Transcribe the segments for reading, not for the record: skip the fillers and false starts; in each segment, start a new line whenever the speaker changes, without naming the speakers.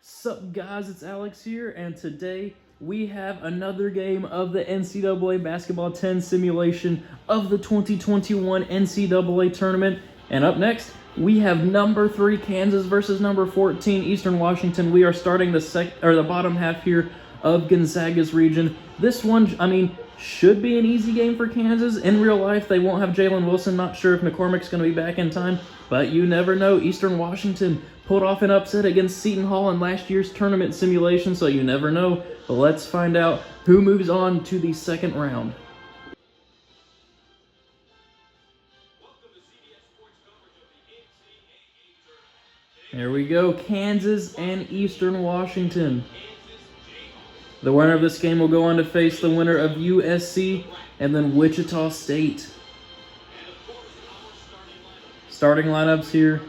Sup guys, it's Alex here, and today we have another game of the NCAA Basketball 10 simulation of the 2021 NCAA tournament. And up next, we have number 3 Kansas versus number 14 Eastern Washington. We are starting the bottom half here of Gonzaga's region. This one, should be an easy game for Kansas. In real life, they won't have Jalen Wilson. Not sure if McCormick's going to be back in time, but you never know. Eastern Washington pulled off an upset against Seton Hall in last year's tournament simulation, so you never know. But let's find out who moves on to the second round. There we go, Kansas and Eastern Washington. The winner of this game will go on to face the winner of USC and then Wichita State. Starting lineups here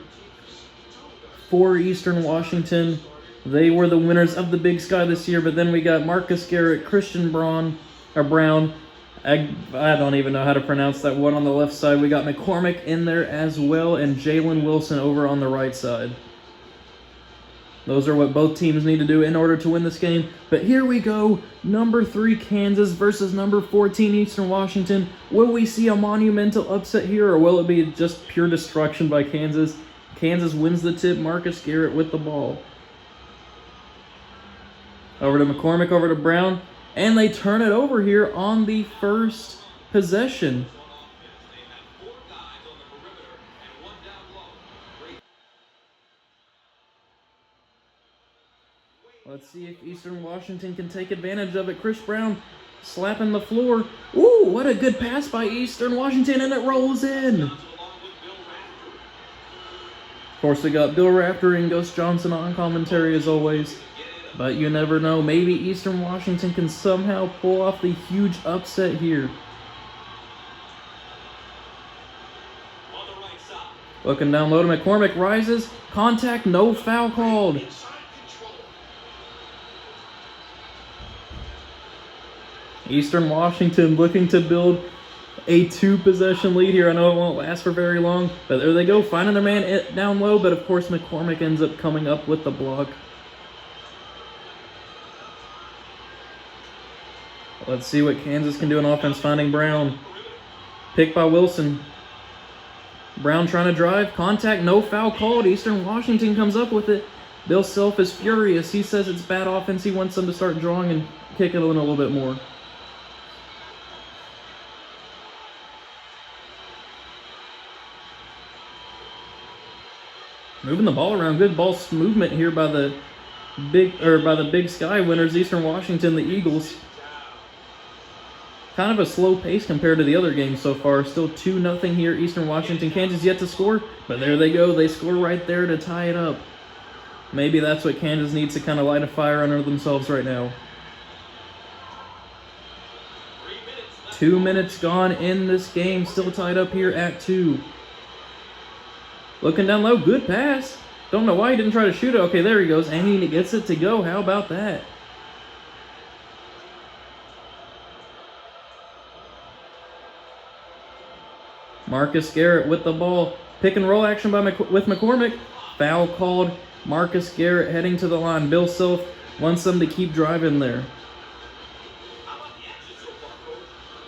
for Eastern Washington. They were the winners of the Big Sky this year, but then we got Marcus Garrett, Christian Brown. I don't even know how to pronounce that one on the left side. We got McCormick in there as well, and Jalen Wilson over on the right side. Those are what both teams need to do in order to win this game. But here we go, number 3 Kansas versus number 14 Eastern Washington. Will we see a monumental upset here, or will it be just pure destruction by Kansas? Kansas wins the tip, Marcus Garrett with the ball. Over to McCormick, over to Brown, and they turn it over here on the first possession. Let's see if Eastern Washington can take advantage of it. Chris Brown slapping the floor. Ooh, what a good pass by Eastern Washington, and it rolls in. Of course, we got Bill Rafter and Gus Johnson on commentary as always. But you never know. Maybe Eastern Washington can somehow pull off the huge upset here. Looking down low to McCormick. Rises. Contact. No foul called. Eastern Washington looking to build a 2-possession lead here. I know it won't last for very long, but there they go, finding their man down low, but of course McCormick ends up coming up with the block. Let's see what Kansas can do in offense, finding Brown. Picked by Wilson. Brown trying to drive, contact, no foul called. Eastern Washington comes up with it. Bill Self is furious. He says it's bad offense. He wants them to start drawing and kick it in a little bit more. Moving the ball around, good ball movement here by the Big Sky winners, Eastern Washington, the Eagles. Kind of a slow pace compared to the other games so far. Still 2-0 here, Eastern Washington. Kansas yet to score, but there they go. They score right there to tie it up. Maybe that's what Kansas needs to kind of light a fire under themselves right now. 2 minutes gone in this game, still tied up here at 2. Looking down low, good pass. Don't know why he didn't try to shoot it. Okay, there he goes, and he gets it to go. How about that? Marcus Garrett with the ball. Pick and roll action with McCormick. Foul called. Marcus Garrett heading to the line. Bill Self wants them to keep driving there.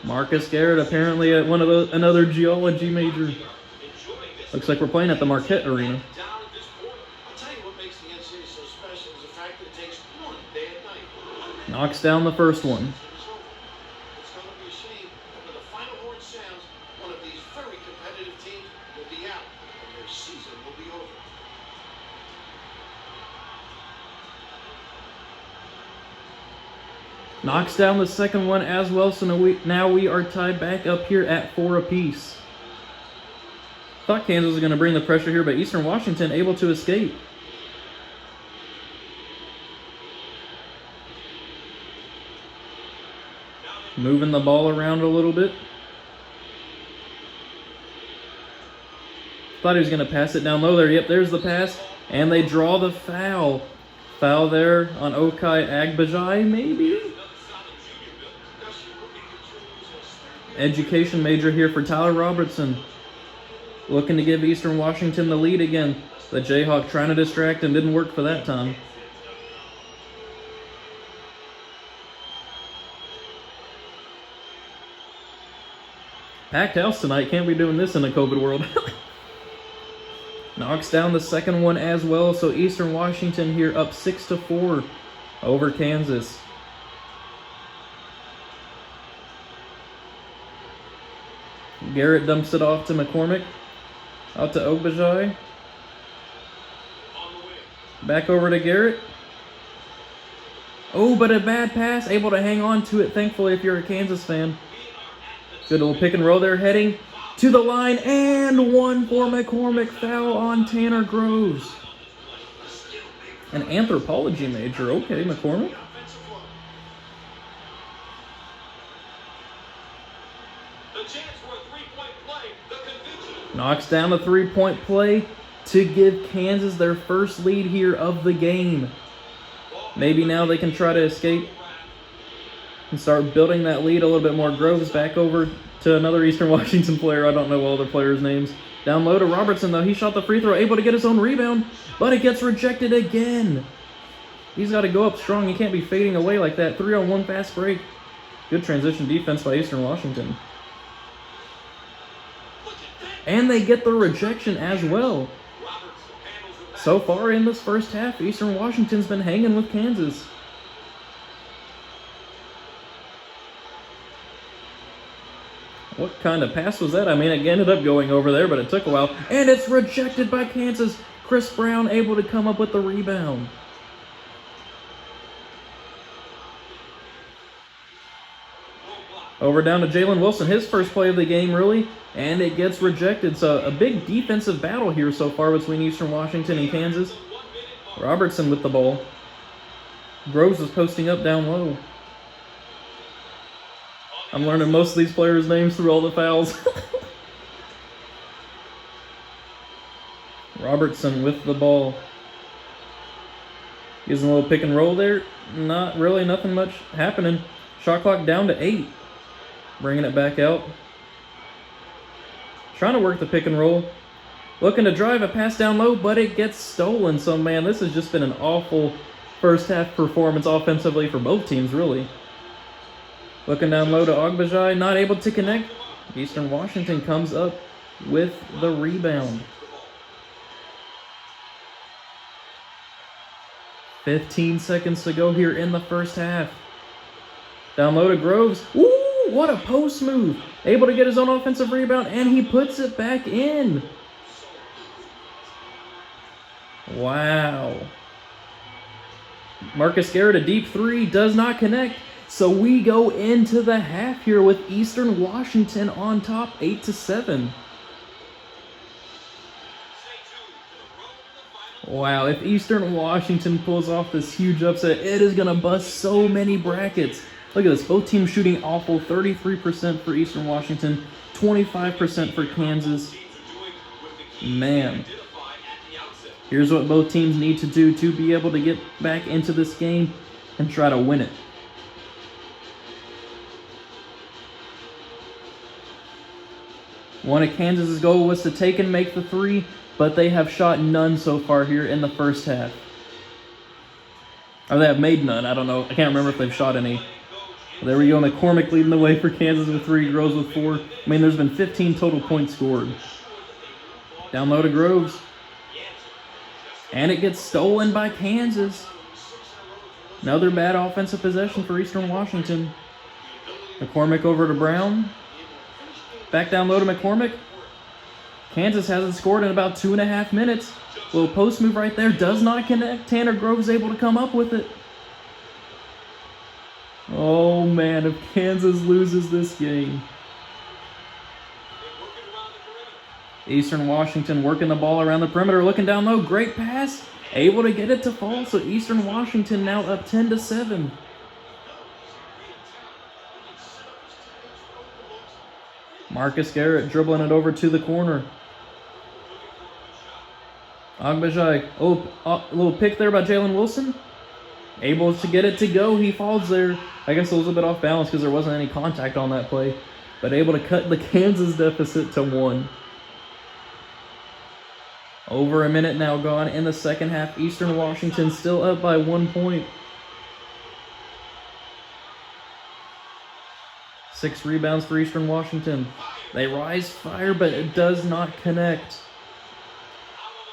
Marcus Garrett apparently at another geology major. Looks like we're playing at the Marquette Arena. Knocks down the first one. Knocks down the second one as well, so now we are tied back up here at 4 apiece. Thought Kansas was going to bring the pressure here, but Eastern Washington able to escape. Moving the ball around a little bit. Thought he was going to pass it down low there. Yep, there's the pass. And they draw the foul. Foul there on Okai Agbajai, maybe? Education major here for Tyler Robertson. Looking to give Eastern Washington the lead again. The Jayhawk trying to distract and didn't work for that time. Packed house tonight. Can't be doing this in a COVID world. Knocks down the second one as well. So Eastern Washington here up 6-4 over Kansas. Garrett dumps it off to McCormick. Out to Ogbajai. Back over to Garrett. Oh, but a bad pass. Able to hang on to it, thankfully, if you're a Kansas fan. Good little pick and roll there, heading to the line. And one for McCormick. Foul on Tanner Groves. An anthropology major. Okay, McCormick. Knocks down the three-point play to give Kansas their first lead here of the game. Maybe now they can try to escape and start building that lead a little bit more. Groves back over to another Eastern Washington player. I don't know all the players' names. Down low to Robertson, though. He shot the free throw, able to get his own rebound, but it gets rejected again. He's got to go up strong. He can't be fading away like that. 3-on-1 fast break. Good transition defense by Eastern Washington. And they get the rejection as well. So far in this first half, Eastern Washington's been hanging with Kansas. What kind of pass was that? I mean, it ended up going over there, but it took a while. And it's rejected by Kansas. Chris Brown able to come up with the rebound. Over down to Jalen Wilson, his first play of the game, really, and it gets rejected. So a big defensive battle here so far between Eastern Washington and Kansas. Robertson with the ball. Groves is posting up down low. I'm learning most of these players' names through all the fouls. Robertson with the ball. Gives him a little pick and roll there. Not really, nothing much happening. Shot clock down to 8. Bringing it back out. Trying to work the pick and roll. Looking to drive a pass down low, but it gets stolen. So, man, this has just been an awful first half performance offensively for both teams, really. Looking down low to Ogbajai, not able to connect. Eastern Washington comes up with the rebound. 15 seconds to go here in the first half. Down low to Groves. Woo! What a post move. Able to get his own offensive rebound, and he puts it back in. Wow. Marcus Garrett, a deep three, does not connect. So we go into the half here with Eastern Washington on top, 8-7. Wow, if Eastern Washington pulls off this huge upset, it is going to bust so many brackets. Look at this. Both teams shooting awful. 33% for Eastern Washington, 25% for Kansas. Man. Here's what both teams need to do to be able to get back into this game and try to win it. One of Kansas's goal was to take and make the three, but they have shot none so far here in the first half. Or they have made none. I don't know. I can't remember if they've shot any. There we go. McCormick leading the way for Kansas with 3. Groves with 4. I mean, there's been 15 total points scored. Down low to Groves. And it gets stolen by Kansas. Another bad offensive possession for Eastern Washington. McCormick over to Brown. Back down low to McCormick. Kansas hasn't scored in about 2.5 minutes. Little post move right there. Does not connect. Tanner Groves able to come up with it. Oh, man, if Kansas loses this game. Eastern Washington working the ball around the perimeter, looking down low. Great pass. Able to get it to fall, so Eastern Washington now up 10-7. Marcus Garrett dribbling it over to the corner. Ogbajai, a little pick there by Jalen Wilson. Able to get it to go. He falls there. I guess a little bit off balance because there wasn't any contact on that play. But able to cut the Kansas deficit to 1. Over a minute now gone in the second half. Eastern Washington still up by 1 point. 6 rebounds for Eastern Washington. They rise fire, but it does not connect.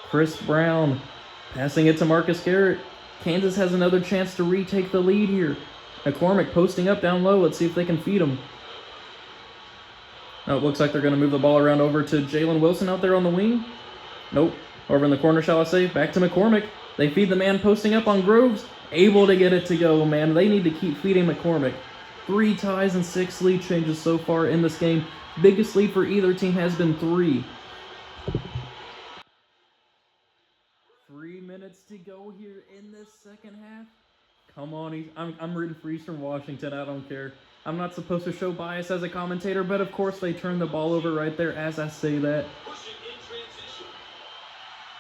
Chris Brown passing it to Marcus Garrett. Kansas has another chance to retake the lead here. McCormick posting up down low. Let's see if they can feed him. Oh, it looks like they're going to move the ball around over to Jalen Wilson out there on the wing. Nope. Over in the corner, shall I say. Back to McCormick. They feed the man posting up on Groves. Able to get it to go, man. They need to keep feeding McCormick. 3 ties and 6 lead changes so far in this game. Biggest lead for either team has been 3. 3 minutes to go here in this second half. Come on, I'm rooting for Eastern Washington. I don't care. I'm not supposed to show bias as a commentator, but of course they turn the ball over right there as I say that.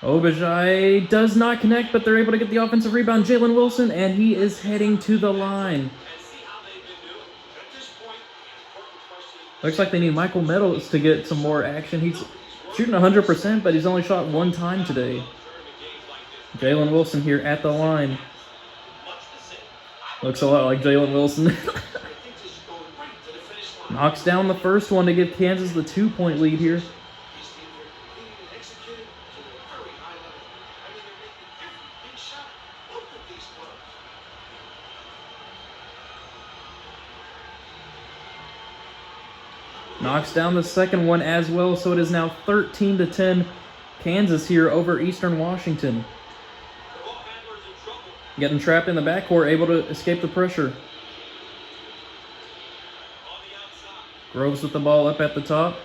Obajai does not connect, but they're able to get the offensive rebound. Jalen Wilson, and he is heading to the line. Looks like they need Michael Meadows to get some more action. He's shooting 100%, but he's only shot 1 time today. Jalen Wilson here at the line. Looks a lot like Jalen Wilson. Knocks down the first one to give Kansas the 2-point lead here. Knocks down the second one as well, so it is now 13-10 Kansas here over Eastern Washington. Getting trapped in the backcourt, able to escape the pressure. Groves with the ball up at the top.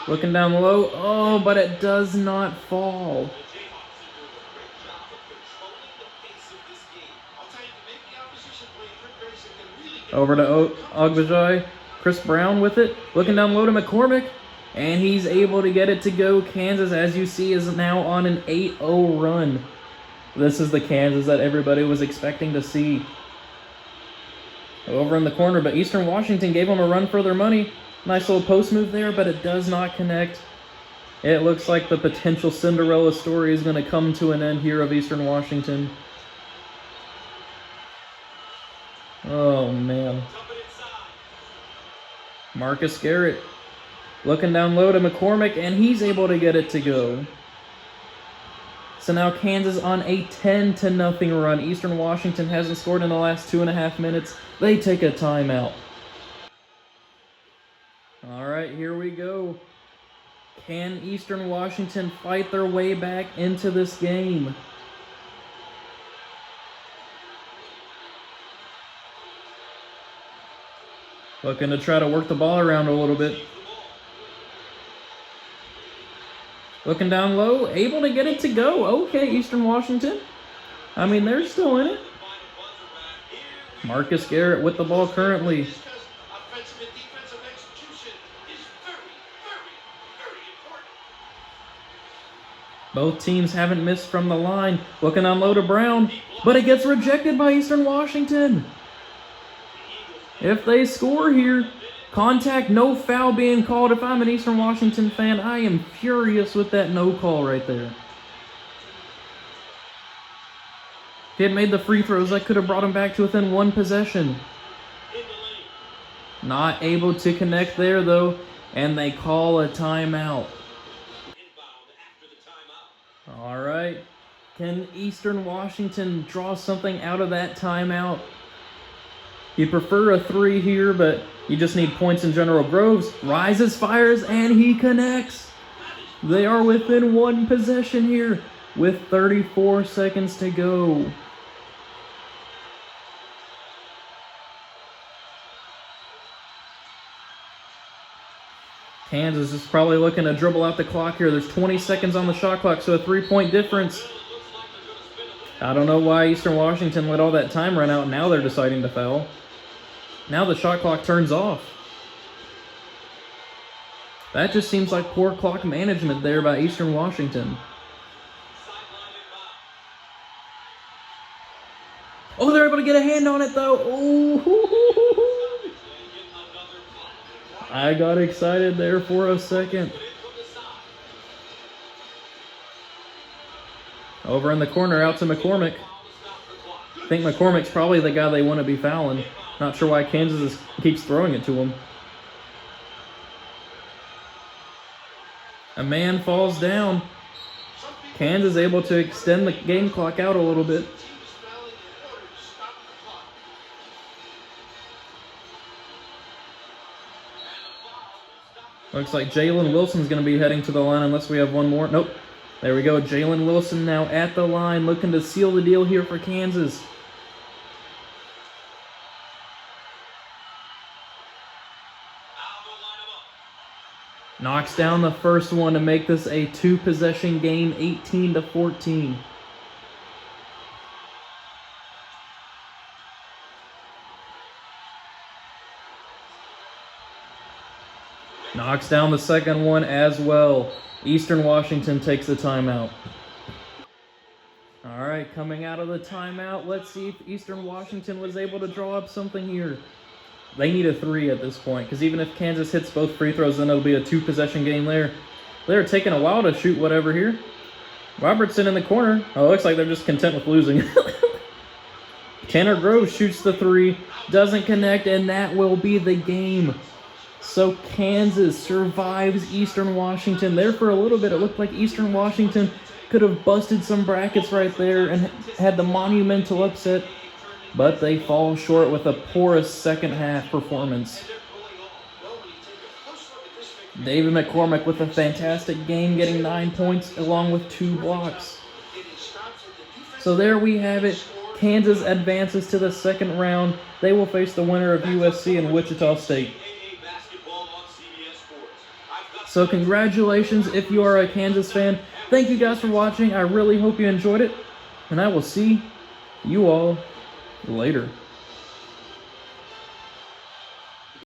Looking down low. Oh, but it does not fall. Over to Ogbajai. Chris Brown with it. Looking down low to McCormick. And he's able to get it to go. Kansas, as you see, is now on an 8-0 run. This is the Kansas that everybody was expecting to see. Over in the corner, but Eastern Washington gave them a run for their money. Nice little post move there, but it does not connect. It looks like the potential Cinderella story is going to come to an end here of Eastern Washington. Oh, man. Marcus Garrett looking down low to McCormick, and he's able to get it to go. So now Kansas on a 10-0 run. Eastern Washington hasn't scored in the last 2.5 minutes. They take a timeout. All right, here we go. Can Eastern Washington fight their way back into this game? Looking to try to work the ball around a little bit. Looking down low, able to get it to go. Okay, Eastern Washington. I mean, they're still in it. Marcus Garrett with the ball currently. Both teams haven't missed from the line. Looking down low to Brown, but it gets rejected by Eastern Washington. If they score here, contact, no foul being called. If I'm an Eastern Washington fan, I am furious with that no call right there. If he had made the free throws, that could have brought him back to within 1 possession. Not able to connect there, though, and they call a timeout. All right. Can Eastern Washington draw something out of that timeout? You prefer a 3 here, but you just need points in general. Groves rises, fires, and he connects. They are within 1 possession here with 34 seconds to go. Kansas is probably looking to dribble out the clock here. There's 20 seconds on the shot clock, so a 3-point difference. I don't know why Eastern Washington let all that time run out, and now they're deciding to foul. Now the shot clock turns off. That just seems like poor clock management there by Eastern Washington. Oh, they're able to get a hand on it, though. Oh, I got excited there for a second. Over in the corner, out to McCormick. I think McCormick's probably the guy they want to be fouling. Not sure why Kansas keeps throwing it to him. A man falls down. Kansas able to extend the game clock out a little bit. Looks like Jalen Wilson's going to be heading to the line unless we have one more. Nope. There we go. Jalen Wilson now at the line looking to seal the deal here for Kansas. Knocks down the first one to make this a two-possession game, 18-14. Knocks down the second one as well. Eastern Washington takes the timeout. All right, coming out of the timeout, let's see if Eastern Washington was able to draw up something here. They need a three at this point, because even if Kansas hits both free throws, then it'll be a two-possession game there. They're taking a while to shoot whatever here. Robertson in the corner. Oh, it looks like they're just content with losing. Tanner Groves shoots the three, doesn't connect, and that will be the game. So Kansas survives Eastern Washington. There for a little bit, it looked like Eastern Washington could have busted some brackets right there and had the monumental upset, but they fall short with a porous second half performance. David McCormick with a fantastic game, getting 9 points along with 2 blocks. So there we have it. Kansas advances to the second round. They will face the winner of USC and Wichita State. So congratulations if you are a Kansas fan. Thank you guys for watching. I really hope you enjoyed it, and I will see you all later.